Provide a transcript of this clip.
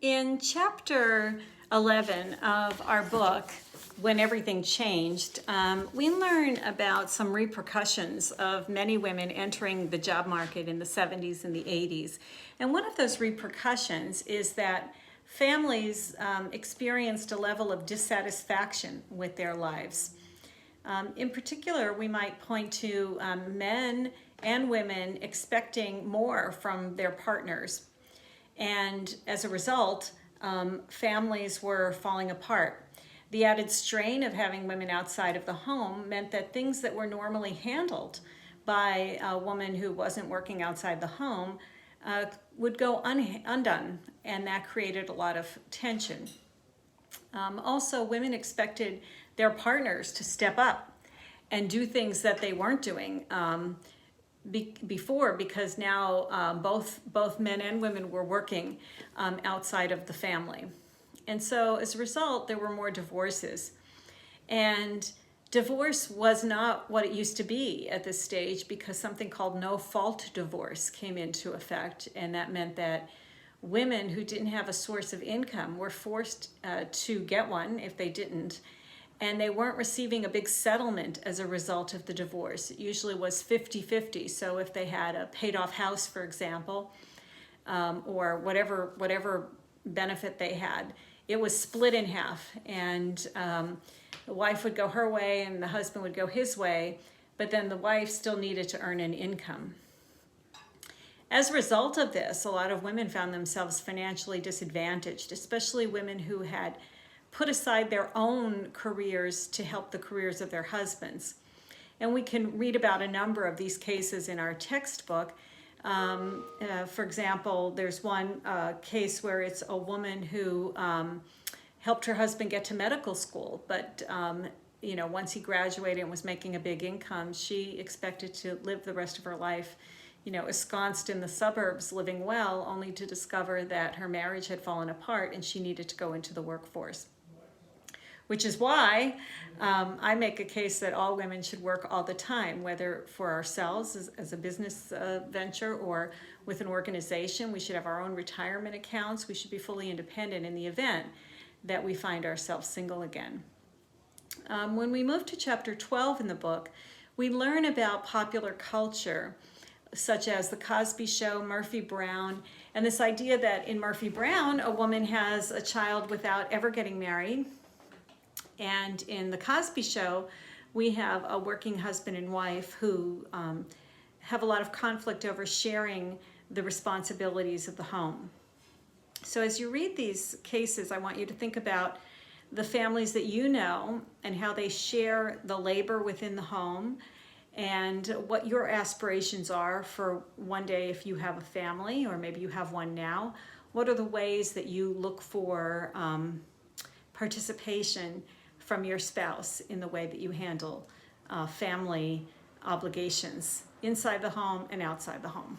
In chapter 11 of our book, When Everything Changed, we learn about some repercussions of many women entering the job market in the 70s and the 80s. And one of those repercussions is that families experienced a level of dissatisfaction with their lives. In particular, we might point to men and women expecting more from their partners. And as a result, families were falling apart. The added strain of having women outside of the home meant that things that were normally handled by a woman who wasn't working outside the home would go undone, and that created a lot of tension. Also, women expected their partners to step up and do things that they weren't doing before, because now both men and women were working outside of the family. And so as a result, there were more divorces. And divorce was not what it used to be at this stage, because something called no-fault divorce came into effect. And that meant that women who didn't have a source of income were forced to get one if they didn't. And they weren't receiving a big settlement as a result of the divorce. It usually was 50-50. So if they had a paid off house, for example, or whatever benefit they had, it was split in half. And the wife would go her way and the husband would go his way, but then the wife still needed to earn an income. As a result of this, a lot of women found themselves financially disadvantaged, especially women who had put aside their own careers to help the careers of their husbands. And we can read about a number of these cases in our textbook. For example, there's one case where it's a woman who helped her husband get to medical school, but once he graduated and was making a big income, she expected to live the rest of her life ensconced in the suburbs, living well, only to discover that her marriage had fallen apart and she needed to go into the workforce. Which is why I make a case that all women should work all the time, whether for ourselves as a business venture or with an organization. We should have our own retirement accounts. We should be fully independent in the event that we find ourselves single again. When we move to chapter 12 in the book, we learn about popular culture, such as the Cosby Show, Murphy Brown, and this idea that in Murphy Brown, a woman has a child without ever getting married. And in the Cosby Show, we have a working husband and wife who have a lot of conflict over sharing the responsibilities of the home. So as you read these cases, I want you to think about the families that you know and how they share the labor within the home, and what your aspirations are for one day if you have a family, or maybe you have one now. What are the ways that you look for participation from your spouse in the way that you handle family obligations inside the home and outside the home?